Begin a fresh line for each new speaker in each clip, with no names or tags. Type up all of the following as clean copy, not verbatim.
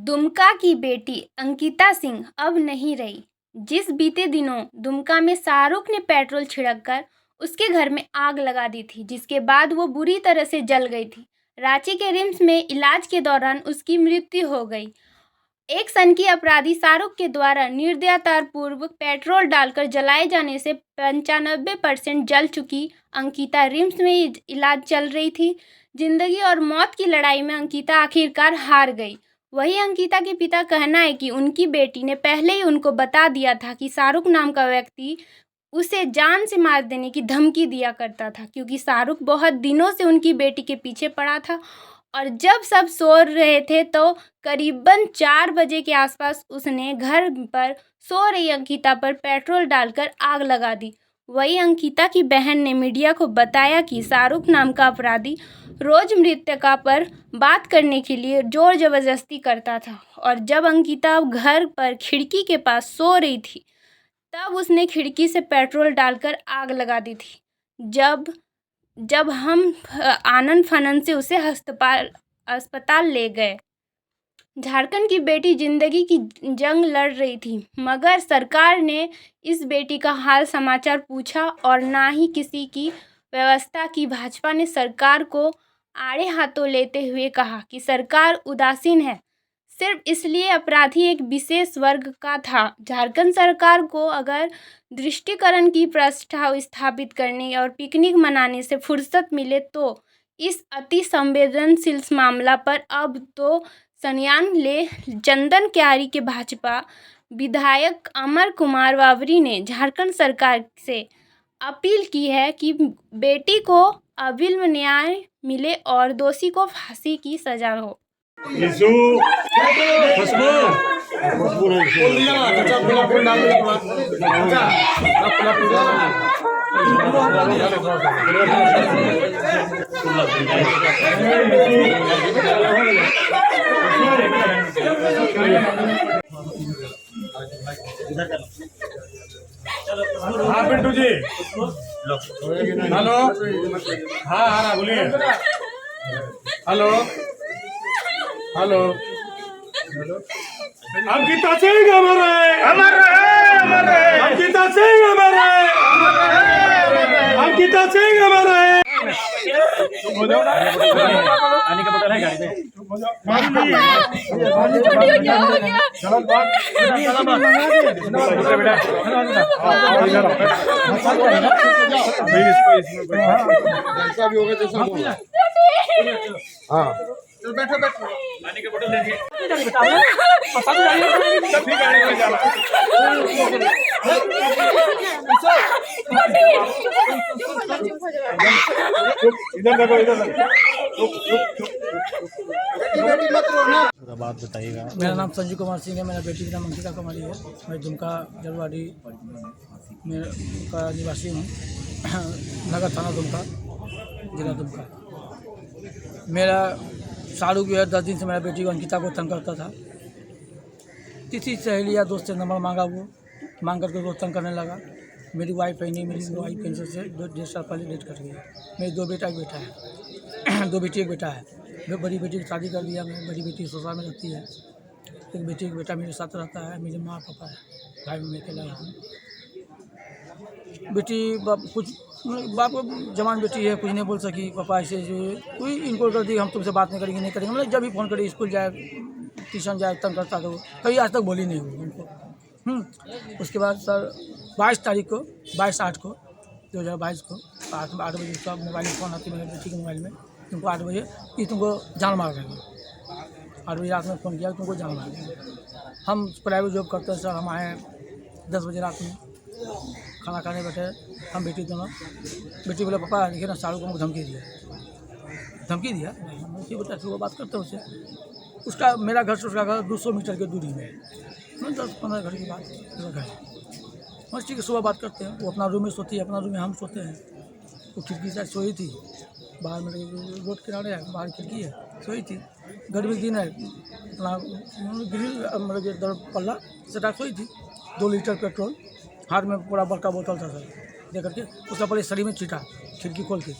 दुमका की बेटी अंकिता सिंह अब नहीं रही। जिस बीते दिनों दुमका में शाहरुख ने पेट्रोल छिड़ककर उसके घर में आग लगा दी थी, जिसके बाद वो बुरी तरह से जल गई थी। रांची के रिम्स में इलाज के दौरान उसकी मृत्यु हो गई। एक सनकी अपराधी शाहरुख के द्वारा निर्दयतापूर्वक पेट्रोल डालकर जलाए जाने से 95% जल चुकी अंकिता रिम्स में इलाज चल रही थी। जिंदगी और मौत की लड़ाई में अंकिता आखिरकार हार गई। वही अंकिता के पिता कहना है कि उनकी बेटी ने पहले ही उनको बता दिया था कि शाहरुख नाम का व्यक्ति उसे जान से मार देने की धमकी दिया करता था, क्योंकि शाहरुख बहुत दिनों से उनकी बेटी के पीछे पड़ा था। और जब सब सो रहे थे तो करीबन 4 बजे के आसपास उसने घर पर सो रही अंकिता पर पेट्रोल डालकर आग लगा दी। वही अंकिता की बहन ने मीडिया को बताया कि शाहरुख नाम का अपराधी रोज मृतका पर बात करने के लिए जोर जबरदस्ती करता था, और जब अंकिता घर पर खिड़की के पास सो रही थी तब उसने खिड़की से पेट्रोल डालकर आग लगा दी थी। जब हम आनन फानन से उसे अस्पताल ले गए। झारखंड की बेटी जिंदगी की जंग लड़ रही थी, मगर सरकार ने इस बेटी का हाल समाचार पूछा और ना ही किसी की व्यवस्था की। भाजपा ने सरकार को आड़े हाथों लेते हुए कहा कि सरकार उदासीन है, सिर्फ इसलिए अपराधी एक विशेष वर्ग का था। झारखंड सरकार को अगर दृष्टिकरण की प्रस्ताव स्थापित करने और पिकनिक मनाने से फुर्सत मिले तो इस अति संवेदनशील मामला पर अब तो संज्ञान ले। चंदन क्यारी के भाजपा विधायक अमर कुमार वावरी ने झारखंड सरकार से अपील की है कि बेटी को अविलंब न्याय मिले और दोषी को फांसी की सजा हो।
हाँ पिंटू जी, हेलो। हाँ बोलिए। Hello hello. अंकिता सिंह अमर है। अंकिता सिंह अमर है। अंकिता सिंह अमर है। हो जाओ ना, आने का बोतल है गाड़ी में। हो गया। चलो बात दूसरे बेटा जैसा भी होगा जैसा होगा। हाँ चलो बैठो पानी का बोतल दीजिए। ठीक है जाना। इधर देखो
बात बताइएगा।
मेरा नाम संजू कुमार सिंह है। मेरा बेटी का नाम अंकिता कुमारी है। मैं दुमका जलवाड़ी में का निवासी हूँ। नगर थाना दुमका, जिला दुमका। मेरा शाहरुख जो है 10 दिन से मेरा बेटी को अंकिता को तंग करता था। किसी सहेली या दोस्त से नंबर मांगा, वो मांग करके वो तंग करने लगा। मेरी वाइफ है नहीं, मेरी वाइफ कैंसर से 1.5 साल पहले डेथ कर गई। मेरे 2 बेटा एक बेटा है। 2 बेटी एक बेटा है। मैं बड़ी बेटी की शादी कर दिया। मैं बड़ी बेटी ससुराल में रहती है। एक बेटी एक बेटा मेरे साथ रहता है। मेरे माँ पापा है, भाई मैं अकेला हूँ। बेटी बाप कुछ बाप जवान बेटी है, कुछ नहीं बोल सकी। पापा ऐसे जो कोई इनको कर दी, हम तुमसे बात नहीं करेंगे मतलब जब भी फ़ोन करे, स्कूल जाए ट्यूशन जाए तंग करता था। कभी आज तक बोली नहीं हुई उनको। उसके बाद सर 22 तारीख को 22/8 को 2022 को 8 बजे उसका मोबाइल में फ़ोन आती मेरे बेटी के मोबाइल में। तुमको 8 बजे कि तुमको जान मार देंगे। 8 बजे रात में फ़ोन किया तुमको जान मार देंगे। हम प्राइवेट जॉब करते हैं सर। हम आए 10 बजे रात में, खाना खाने बैठे हम बेटी दोनों। बेटी बोले पापा देखिए ना शाहरुख को धमकी दिया। हमने बेटा वो बात करते हैं उससे। उसका मेरा घर से उसका घर 200 मीटर की दूरी में है। 10-15 घर की बात घर है। बस ठीक है, सुबह बात करते हैं। वो अपना रूम में सोती है, अपना रूम में हम सोते हैं। वो खिड़की से सोई थी, बाहर में रोड किनारे है, बाहर खिड़की है, सोई थी। गर्मी के दिन है, अपना ग्रिल मतलब दर पल्ला सटा सोई थी। 2 लीटर पेट्रोल हाथ में पूरा बड़का बोतल था सर, दे करके उसका पहले शरीर में छीटा, खिड़की खोल के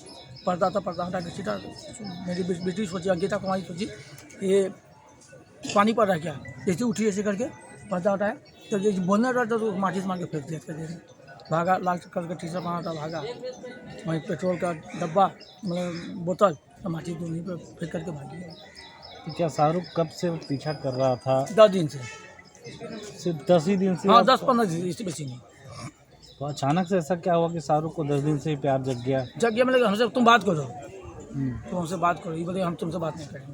पर्दा हटा के छीटा। मेरी बेटी सोची, अंकिता कुमारी सोची ये पानी पड़ रहा है क्या, जैसे उठी ऐसे करके पर्दा उठाया तो जैसे बोलने रहा तो माचिस मार के फेंक दिया था जैसे। भागा, लाल कलर का टी शर्ट पहना था, भागा। वहीं पेट्रोल का डब्बा मतलब बोतल तो माचिस वहीं पे फेंक करके भाग गया।
तो क्या शाहरुख कब से पीछा कर रहा था?
10 दिन से।
सिर्फ 10 ही दिन से?
हाँ 10-15 दिन, इससे बेसी नहीं।
तो अचानक से ऐसा क्या हुआ कि शाहरुख को 10 दिन से ही प्यार जग गया?
जब गया मतलब हमसे तुम बात करो, तुम हमसे बात करो, ये बोले हम तुमसे बात नहीं करेंगे।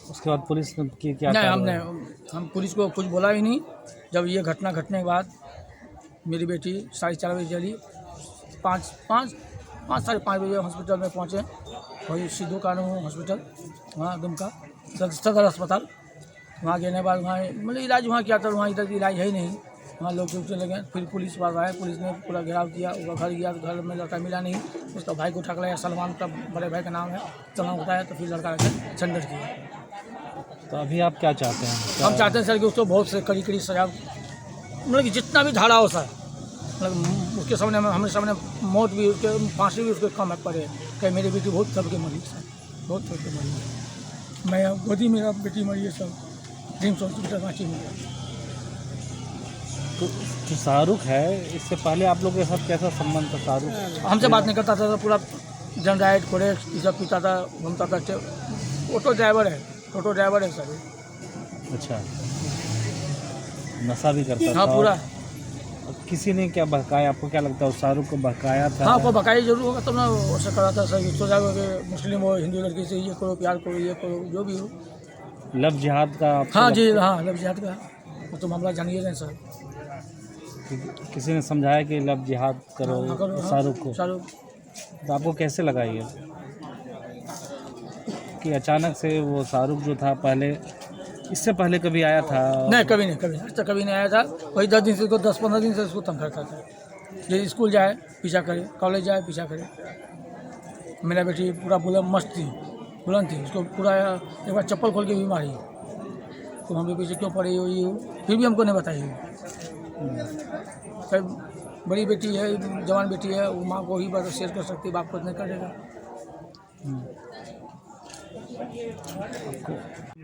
उसके बाद पुलिस ने की क्या
नहीं
कार्रवाई?
हम पुलिस को कुछ बोला ही नहीं। जब ये घटना घटने के बाद मेरी बेटी 4:30 बजे चली, 5-5:30 बजे हॉस्पिटल में पहुँचे, वही सिद्धू कानून हॉस्पिटल वहाँ दुमका सदर अस्पताल। वहाँ गिरने के बाद वहाँ मतलब इलाज वहाँ किया था, वहाँ इधर इलाज है ही नहीं। वहाँ लोग चलने लगे, फिर पुलिस वाले आए, पुलिस ने पूरा घेराव किया। वो घर गया तो घर में लड़का मिला नहीं, उसका भाई को उठा के लाया, सलमान का बड़े भाई का नाम है, सलमान उठाया तो फिर लड़का रखे सरेंडर किया।
तो अभी आप क्या चाहते हैं?
हम चाहते हैं सर कि उसको बहुत से कड़ी कड़ी सजा, मतलब कि जितना भी धारा हो सर, मतलब उसके सामने हमारे सामने मौत भी, उसके फांसी भी उसके कम पड़े। कि मेरी बेटी बहुत सबके मरी सर, बहुत सबके मरी। मैं गोदी मेरा बेटी मरी है सब, ड्रीम्स हॉस्पिटल रांची में।
तो जो शाहरुख है, इससे पहले आप लोग के साथ कैसा संबंध था? शाहरुख
हमसे बात नहीं करता था, पूरा जन राइड कोरेक्स ये सब पीता था, घूमता था। ऑटो ड्राइवर है सर।
अच्छा, नशा भी करता
हाँ
था?
पूरा।
और किसी ने क्या बहकाया? आपको क्या लगता है शाहरुख को बहकाया था?
हाँ, को बकाई जरूर होगा तब ना ऐसा करा था सर। सोचा कि मुस्लिम हो, हिंदू लड़की से ये करो, प्यार करो, ये करो, जो भी हो।
लव जिहाद का आपको
हाँ जी,
लगता
हाँ लव जिहाद का वो तो मामला जानिए रहे सर।
है? किसी ने समझाया कि लव जिहाद करो
हाँ, करो, हाँ।
शाहरुख को?
शाहरुख
तो आपको कैसे लगा ये कि अचानक से वो शाहरुख जो था, पहले इससे पहले कभी आया था?
नहीं, कभी नहीं, आज तक कभी नहीं आया था। वही 10 दिन से, 10-15 दिन से उसको तंग करता था। जैसे स्कूल जाए पीछा करे, कॉलेज जाए पीछा करे। मेरा बेटी पूरा मस्त थी, बुलंद थी, उसको पूरा एक बार चप्पल खोल के भी मारी। तो हम भी पीछे क्यों पड़ी हो, ये फिर भी हमको नहीं बताई। सर बड़ी बेटी है, जवान बेटी है, वो माँ को ही बात शेयर कर सकती, बाप को नहीं करेगा।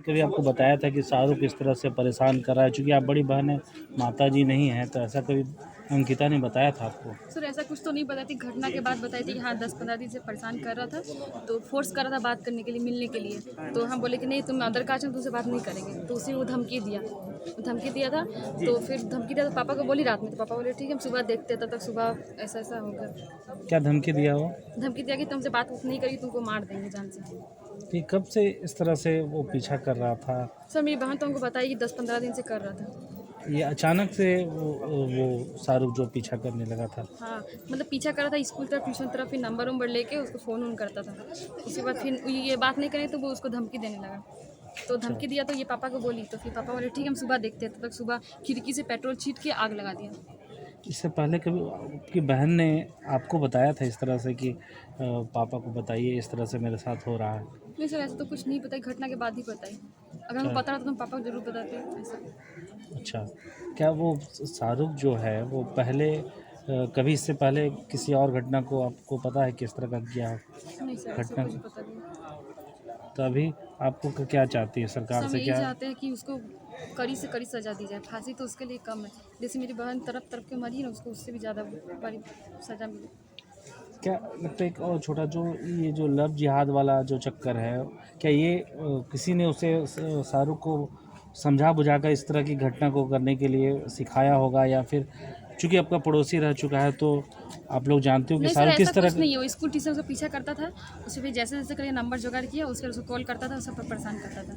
कभी आपको बताया था कि शाहरुख इस तरह से परेशान कर रहा है? चूँकि आप बड़ी बहन है, माता जी नहीं है, तो ऐसा कभी अंकिता ने बताया था आपको?
सर ऐसा कुछ तो नहीं बताई थी, घटना के बाद बताई थी कि हाँ 10-15 दिन से परेशान कर रहा था, तो फोर्स कर रहा था बात करने के लिए, मिलने के लिए। तो हम बोले कि नहीं, तुम अदर कास्ट हो, तुमसे बात नहीं करेंगे। तो उसी वो धमकी दिया था। तो फिर धमकी दिया तो पापा को बोली रात में, तो पापा बोले ठीक है हम सुबह देखते हैं, तब तक सुबह ऐसा होगा।
क्या धमकी दिया वो?
धमकी दिया कि तुमसे बात नहीं करी, तुमको मार देंगे जान से।
कि कब से इस तरह से वो पीछा कर रहा था?
सर मेरी बहन तो हमको बताई कि 10-15 दिन से कर रहा था।
ये अचानक से वो शाहरुख जो पीछा करने लगा था?
हाँ मतलब पीछा कर रहा था, स्कूल तरफ ट्यूशन तरफ, फिर नंबर लेके उसको फ़ोन करता था। उसके बाद फिर ये बात नहीं करें तो वो उसको धमकी देने लगा। तो धमकी दिया तो ये पापा को बोली, तो फिर पापा बोले ठीक है हम सुबह देखते हैं। तब तक सुबह खिड़की से पेट्रोल छीट के आग लगा दिया।
इससे पहले कभी आपकी बहन ने आपको बताया था इस तरह से कि पापा को बताइए इस तरह से मेरे साथ हो रहा है?
नहीं सर ऐसा तो कुछ नहीं बताई, घटना के बाद ही बताई। अगर हमको पता रहता तो हम पापा को जरूर बताते ऐसा।
अच्छा, क्या वो शाहरुख जो है वो पहले कभी इससे पहले किसी और घटना को आपको पता है किस तरह का किया हो?
नहीं सर ऐसा
घटना
कुछ पता नहीं।
तो अभी आपको क्या चाहती है सरकार
हम
से?
यही
क्या
चाहते हैं कि उसको कड़ी से कड़ी सजा दी जाए। फांसी तो उसके लिए कम है, जैसे मेरी बहन तरफ के मरी ना, उसको उससे भी ज़्यादा बड़ी सजा मिले।
क्या लगता है? एक और छोटा जो ये जो लव जिहाद वाला जो चक्कर है, क्या ये किसी ने उसे शाहरुख को समझा बुझाकर इस तरह की घटना को करने के लिए सिखाया होगा, या फिर चूंकि आपका पड़ोसी रह चुका है तो आप लोग जानते हो कि
नहीं सर
शाहरुख किस
ऐसा
तरह
कुछ नहीं है। वो स्कूल टीचर उसका पीछा करता था, उसे फिर जैसे करके नंबर जुगाड़ किया, उसके उसको कॉल करता था, उसे परेशान करता था।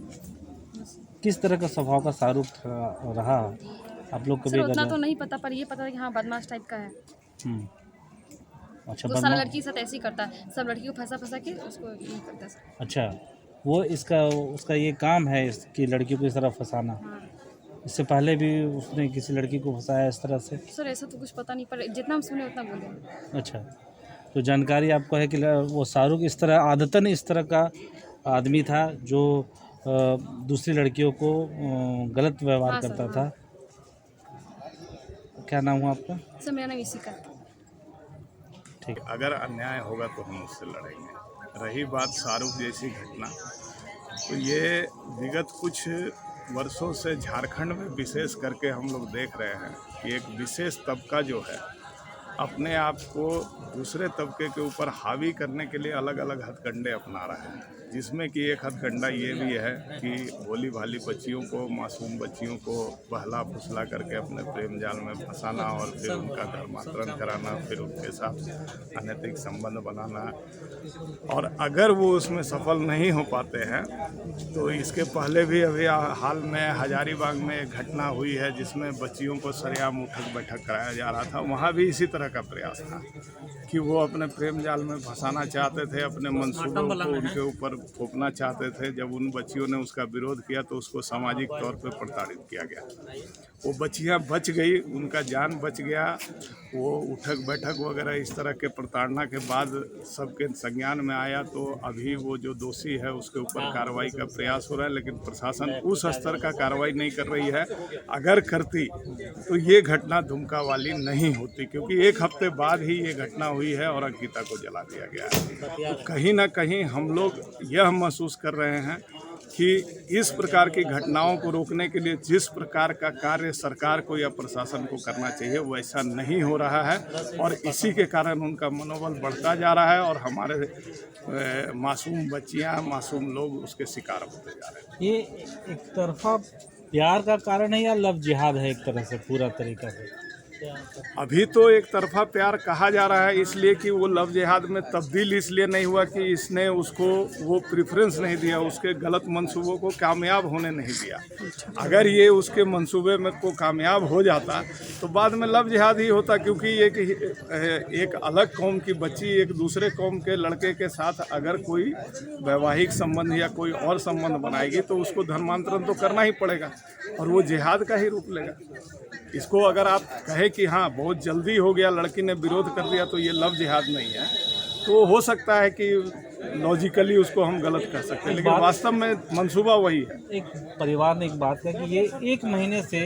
बस
किस तरह का स्वभाव का शाहरुख रहा आप लोग कभी
सर उतना
अगर
तो नहीं पता, पर ये पता है कि हाँ बदमाश टाइप का है।
अच्छा,
वो सारा लड़की के साथ ऐसे ही करता है, सब लड़की को फंसा के उसको ये करता है।
अच्छा, वो उसका ये काम है इसकी लड़कियों को इस तरह फंसाना?
हाँ
इससे पहले भी उसने किसी लड़की को फंसाया इस तरह से?
सर ऐसा तो कुछ पता नहीं, पर जितना हम सुने उतना बोले।
अच्छा, तो जानकारी आपको है कि वो शाहरुख इस तरह आदतन इस तरह का आदमी था जो दूसरी लड़कियों को गलत व्यवहार
हाँ सर,
करता
हाँ।
था। क्या नाम हुआ आपका?
सर मेरा नाम इसी का।
ठीक।
अगर अन्याय होगा तो हम उससे लड़ेंगे। रही बात शाहरुख जैसी घटना, तो ये विगत कुछ वर्षों से झारखंड में विशेष करके हम लोग देख रहे हैं कि एक विशेष तबका जो है अपने आप को दूसरे तबके के ऊपर हावी करने के लिए अलग अलग हथकंडे अपना रहे हैं, जिसमें कि एक हथकंडा ये भी है कि भोली भाली बच्चियों को, मासूम बच्चियों को बहला फुसला करके अपने प्रेम जाल में फंसाना और फिर उनका धर्मांतरण कराना, फिर उनके साथ अनैतिक संबंध बनाना। और अगर वो उसमें सफल नहीं हो पाते हैं तो इसके पहले भी अभी हाल में हजारीबाग में एक घटना हुई है जिसमें बच्चियों को सरेआम उठक बैठक कराया जा रहा था। वहाँ भी इसी तरह का प्रयास था कि वो अपने प्रेम जाल में फंसाना चाहते थे, अपने मंसूबों को उनके ऊपर थोपना चाहते थे। जब उन बच्चियों ने उसका विरोध किया तो उसको सामाजिक तौर पर प्रताड़ित किया गया। वो बच्चियां बच गई, उनका जान बच गया। वो उठक बैठक वगैरह इस तरह के प्रताड़ना के बाद सबके संज्ञान में आया, तो अभी वो जो दोषी है उसके ऊपर कार्रवाई का प्रयास हो रहा है, लेकिन प्रशासन उस स्तर का कार्रवाई नहीं कर रही है। अगर करती तो ये घटना दुमका वाली नहीं होती, क्योंकि एक हफ्ते बाद ही ये घटना हुई है और अंकिता को जला दिया गया है। तो कहीं ना कहीं हम लोग यह महसूस कर रहे हैं कि इस प्रकार की घटनाओं को रोकने के लिए जिस प्रकार का कार्य सरकार को या प्रशासन को करना चाहिए वैसा नहीं हो रहा है, और इसी के कारण उनका मनोबल बढ़ता जा रहा है और हमारे मासूम बच्चियां, मासूम लोग उसके शिकार होते जा रहे हैं।
ये एक तरफा प्यार का कारण है या लव जिहाद है एक तरह से पूरा तरीका से?
अभी तो एक तरफा प्यार कहा जा रहा है, इसलिए कि वो लव जिहाद में तब्दील इसलिए नहीं हुआ कि इसने उसको वो प्रेफरेंस नहीं दिया, उसके गलत मंसूबों को कामयाब होने नहीं दिया। अगर ये उसके मंसूबे में को कामयाब हो जाता तो बाद में लव जिहाद ही होता, क्योंकि एक अलग कौम की बच्ची एक दूसरे कौम के लड़के के साथ अगर कोई वैवाहिक संबंध या कोई और संबंध बनाएगी तो उसको धर्मांतरण तो करना ही पड़ेगा और वो जिहाद का ही रूप लेगा। इसको अगर आप कहें कि हाँ बहुत जल्दी हो गया, लड़की ने विरोध कर दिया, तो ये लव जिहाद नहीं है, तो हो सकता है कि लॉजिकली उसको हम गलत कह सकते हैं, लेकिन वास्तव में मंसूबा वही है।
एक परिवार ने एक बात कहा कि ये 1 महीने से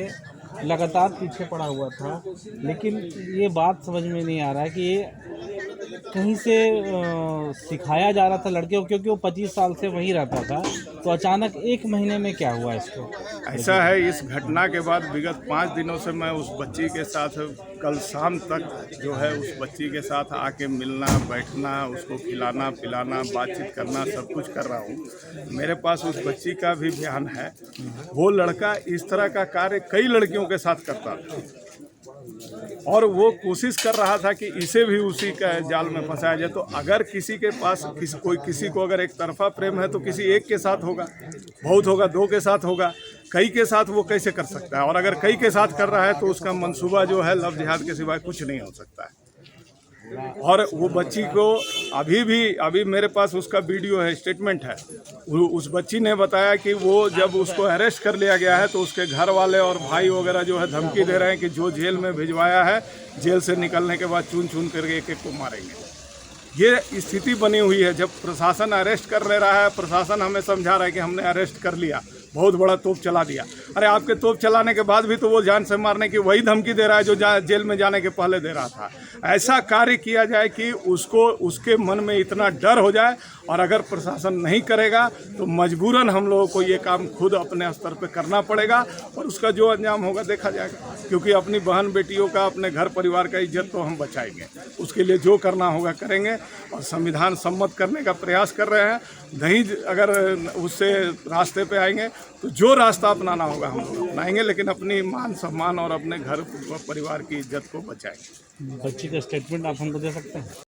लगातार पीछे पड़ा हुआ था, लेकिन ये बात समझ में नहीं आ रहा है कि ये कहीं से सिखाया जा रहा था लड़के को, क्योंकि वो 25 साल से वहीं रहता था, तो अचानक 1 महीने में क्या हुआ इसको?
ऐसा है, इस घटना के बाद विगत 5 दिनों से मैं उस बच्ची के साथ कल शाम तक जो है उस बच्ची के साथ आके मिलना, बैठना, उसको खिलाना पिलाना, बातचीत करना, सब कुछ कर रहा हूँ। मेरे पास उस बच्ची का भी बयान है। वो लड़का इस तरह का कार्य कई लड़कियों के साथ करता था और वो कोशिश कर रहा था कि इसे भी उसी का जाल में फंसाया जाए। तो अगर किसी के पास किसी को अगर एक तरफा प्रेम है तो किसी एक के साथ होगा, बहुत होगा 2 के साथ होगा, कई के साथ वो कैसे कर सकता है? और अगर कई के साथ कर रहा है तो उसका मंसूबा जो है लव जिहाद के सिवाय कुछ नहीं हो सकता है। और वो बच्ची को अभी मेरे पास उसका वीडियो है, स्टेटमेंट है। उस बच्ची ने बताया कि वो जब उसको अरेस्ट कर लिया गया है तो उसके घर वाले और भाई वगैरह जो है धमकी दे रहे हैं कि जो जेल में भिजवाया है जेल से निकलने के बाद चुन चुन करके एक को मारेंगे। ये स्थिति बनी हुई है। जब प्रशासन अरेस्ट कर ले रहा है, प्रशासन हमें समझा रहा है कि हमने अरेस्ट कर लिया, बहुत बड़ा तोप चला दिया। अरे आपके तोप चलाने के बाद भी तो वो जान से मारने की वही धमकी दे रहा है जो जेल में जाने के पहले दे रहा था। ऐसा कार्य किया जाए कि उसके मन में इतना डर हो जाए, और अगर प्रशासन नहीं करेगा तो मजबूरन हम लोगों को ये काम खुद अपने स्तर पे करना पड़ेगा और उसका जो अंजाम होगा देखा जाएगा। क्योंकि अपनी बहन बेटियों का, अपने घर परिवार का इज्जत तो हम बचाएंगे, उसके लिए जो करना होगा करेंगे और संविधान सम्मत करने का प्रयास कर रहे हैं। नहीं अगर उससे रास्ते पे आएंगे तो जो रास्ता अपनाना होगा हम लोग अपनाएंगे, लेकिन अपनी मान सम्मान और अपने घर परिवार की इज्जत को बचाएंगे।
बच्ची का स्टेटमेंट आप हमको दे सकते हैं?